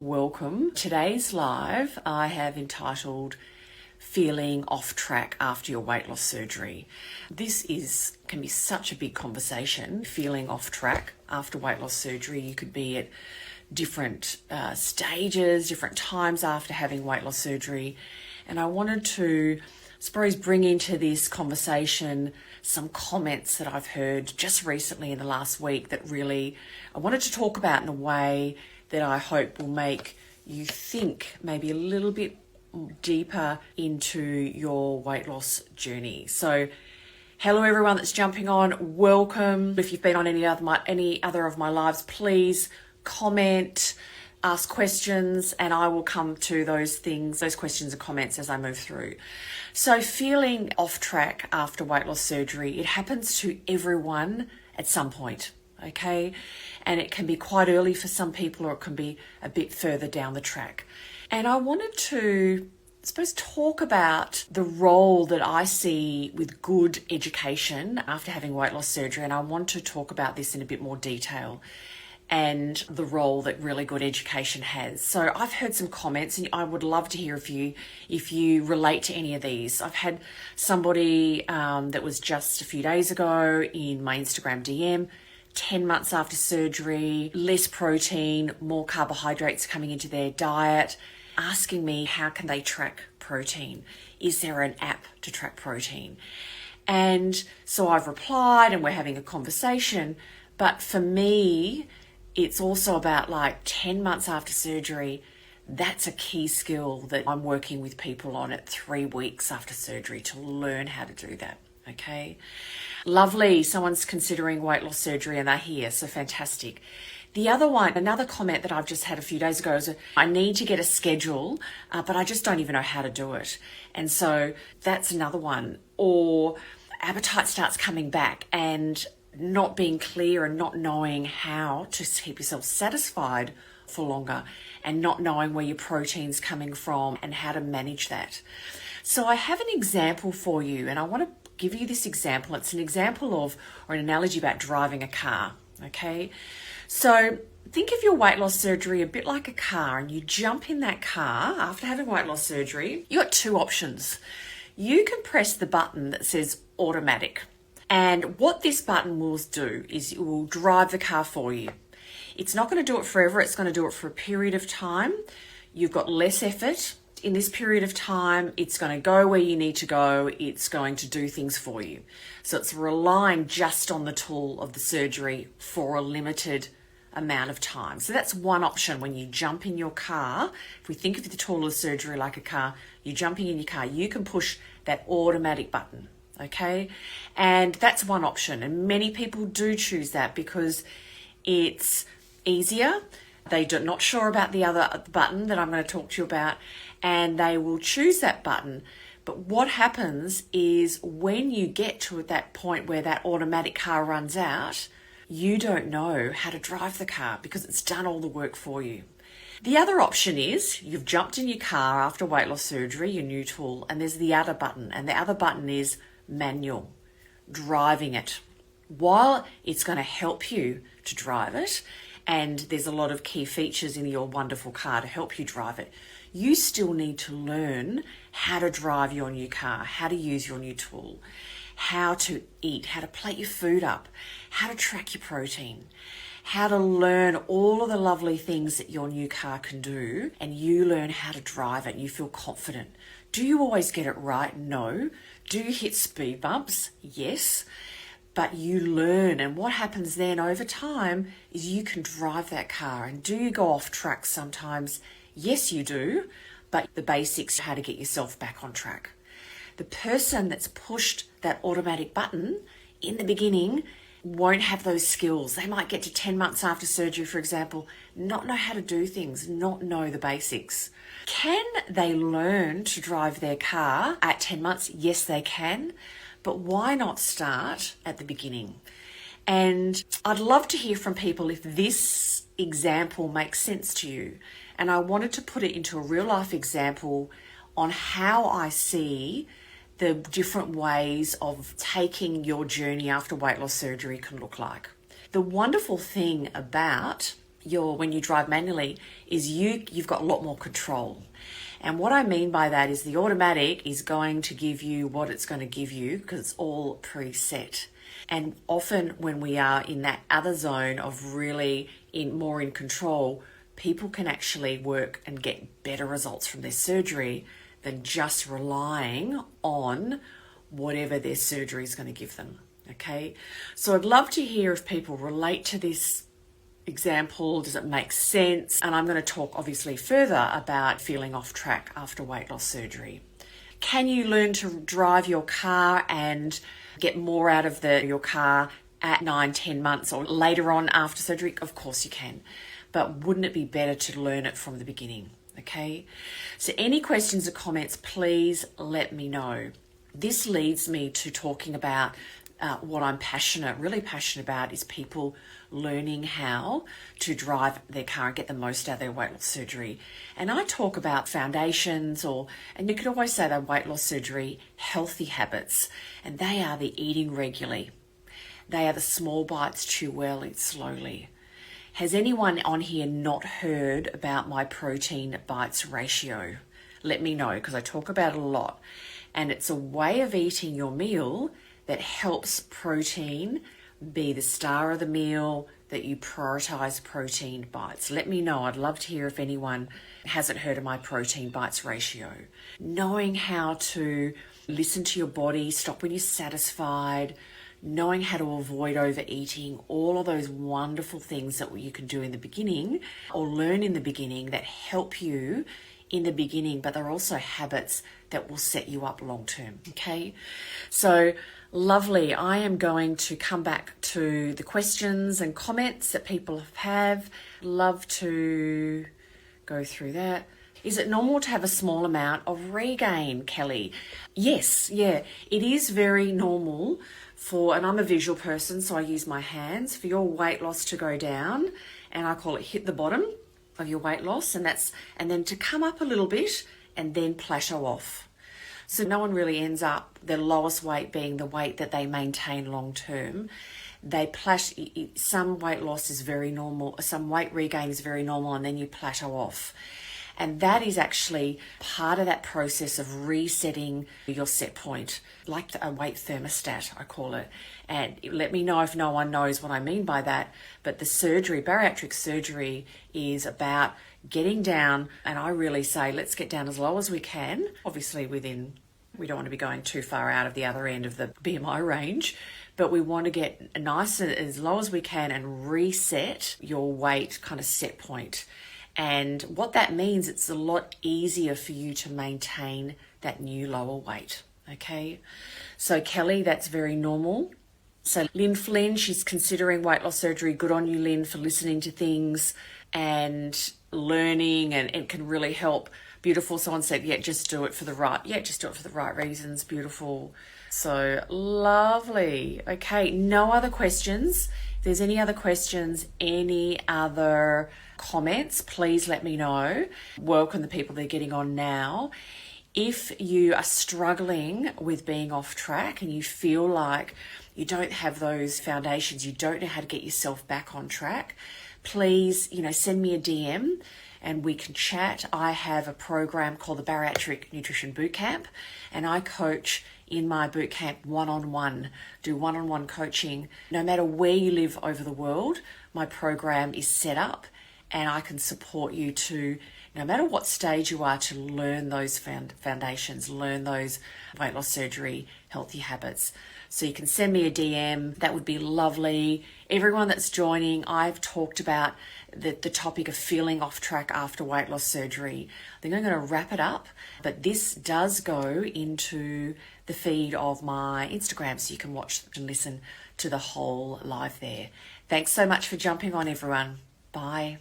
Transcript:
Welcome. Today's live I have entitled Feeling Off Track After Your Weight Loss Surgery. This can be such a big conversation, feeling off track after weight loss surgery. You could be at different stages, different times after having weight loss surgery. And I wanted to, bring into this conversation some comments that I've heard just recently in the last week that really I wanted to talk about in a way that I hope will make you think maybe a little bit deeper into your weight loss journey. So, hello everyone that's jumping on. Welcome. If you've been on any other of my lives, please comment, ask questions, and I will come to those questions and comments as I move through. So, feeling off track after weight loss surgery, it happens to everyone at some point. Okay, and it can be quite early for some people, or it can be a bit further down the track. And I wanted to, talk about the role that I see with good education after having weight loss surgery. And I want to talk about this in a bit more detail and the role that really good education has. So I've heard some comments, and I would love to hear if you relate to any of these. I've had somebody that was just a few days ago in my Instagram DM, 10 months after surgery, less protein, more carbohydrates coming into their diet, asking me how can they track protein? Is there an app to track protein? And so I've replied and we're having a conversation. But for me, it's also about 10 months after surgery. That's a key skill that I'm working with people on at 3 weeks after surgery to learn how to do that. Okay. Lovely. Someone's considering weight loss surgery and they're here. So fantastic. Another comment that I've just had a few days ago is I need to get a schedule, but I just don't even know how to do it. And so that's another one. Or appetite starts coming back and not being clear and not knowing how to keep yourself satisfied for longer and not knowing where your protein's coming from and how to manage that. So I have an example for you, and I want to give you this example. It's an example of, or an analogy about driving a car, okay? So think of your weight loss surgery a bit like a car, and you jump in that car after having weight loss surgery. You got two options. You can press the button that says automatic, and what this button will do is it will drive the car for you. It's not going to do it forever. It's going to do it for a period of time. You've got less effort. In this period of time, it's going to go where you need to go. It's going to do things for you. So it's relying just on the tool of the surgery for a limited amount of time. So that's one option when you jump in your car. If we think of the tool of surgery like a car, you're jumping in your car, you can push that automatic button, okay? And that's one option. And many people do choose that because it's easier. They're not sure about the other button that I'm going to talk to you about, and they will choose that button. But what happens is when you get to that point where that automatic car runs out, you don't know how to drive the car because it's done all the work for you. The other option is you've jumped in your car after weight loss surgery, your new tool, and there's the other button, and the other button is manual, driving it. While it's going to help you to drive it, and there's a lot of key features in your wonderful car to help you drive it, you still need to learn how to drive your new car, how to use your new tool, how to eat, how to plate your food up, how to track your protein, how to learn all of the lovely things that your new car can do, and you learn how to drive it and you feel confident. Do you always get it right? No. Do you hit speed bumps? Yes. But you learn, and what happens then over time is you can drive that car. And do you go off track sometimes? Yes, you do, but the basics, how to get yourself back on track. The person that's pushed that automatic button in the beginning won't have those skills. They might get to 10 months after surgery, for example, not know how to do things, not know the basics. Can they learn to drive their car at 10 months? Yes, they can. But why not start at the beginning? And I'd love to hear from people if this example makes sense to you. And I wanted to put it into a real life example on how I see the different ways of taking your journey after weight loss surgery can look like. The wonderful thing about when you drive manually is you've got a lot more control. And what I mean by that is the automatic is going to give you what it's going to give you because it's all preset. And often when we are in that other zone of really more in control, people can actually work and get better results from their surgery than just relying on whatever their surgery is going to give them. Okay, so I'd love to hear if people relate to this example. Does it make sense? And I'm going to talk obviously further about feeling off track after weight loss surgery. Can you learn to drive your car and get more out of your car at 9-10 months or later on after surgery? Of course you can, but wouldn't it be better to learn it from the beginning? Okay, so any questions or comments, please let me know. This leads me to talking about what I'm really passionate about is people learning how to drive their car and get the most out of their weight loss surgery. And I talk about foundations and you could always say that weight loss surgery, healthy habits, and they are the eating regularly. They are the small bites, chew well, eat slowly. Has anyone on here not heard about my protein bites ratio? Let me know because I talk about it a lot. And it's a way of eating your meal that helps protein be the star of the meal, that you prioritize protein bites. Let me know. I'd love to hear if anyone hasn't heard of my protein bites ratio. Knowing how to listen to your body, stop when you're satisfied, knowing how to avoid overeating, all of those wonderful things that you can do in the beginning or learn in the beginning that help you in the beginning, but they're also habits that will set you up long term. Okay, so lovely. I am going to come back to the questions and comments that people have. Love to go through that. Is it normal to have a small amount of regain, Kelly? Yes, yeah, it is very normal and I'm a visual person, so I use my hands, for your weight loss to go down, and I call it hit the bottom of your weight loss, and then to come up a little bit and then plateau off. So no one really ends up their lowest weight being the weight that they maintain long term. Some weight loss is very normal, some weight regain is very normal, and then you plateau off. And that is actually part of that process of resetting your set point, like a weight thermostat, I call it. And let me know if no one knows what I mean by that. But the bariatric surgery is about getting down, and I really say let's get down as low as we can, obviously we don't want to be going too far out of the other end of the BMI range, but we want to get nice as low as we can and reset your weight kind of set point. And what that means, it's a lot easier for you to maintain that new lower weight. Okay, so Kelly, that's very normal. So Lynn Flynn, she's considering weight loss surgery. Good on you, Lynn, for listening to things and learning, and it can really help. Beautiful. Someone said, just do it for the right reasons. Beautiful. So lovely. Okay, no other questions. If there's any other questions, any other comments, please let me know. Welcome the people that are getting on now. If you are struggling with being off track and you feel like you don't have those foundations, you don't know how to get yourself back on track, please, send me a DM and we can chat. I have a program called the Bariatric Nutrition Bootcamp, and I coach in my bootcamp do one-on-one coaching. No matter where you live over the world, my program is set up and I can support you to, no matter what stage you are, to learn those foundations, learn those weight loss surgery, healthy habits. So you can send me a DM. That would be lovely. Everyone that's joining, I've talked about the topic of feeling off track after weight loss surgery. I think I'm going to wrap it up, but this does go into the feed of my Instagram, so you can watch and listen to the whole live there. Thanks so much for jumping on, everyone. Bye.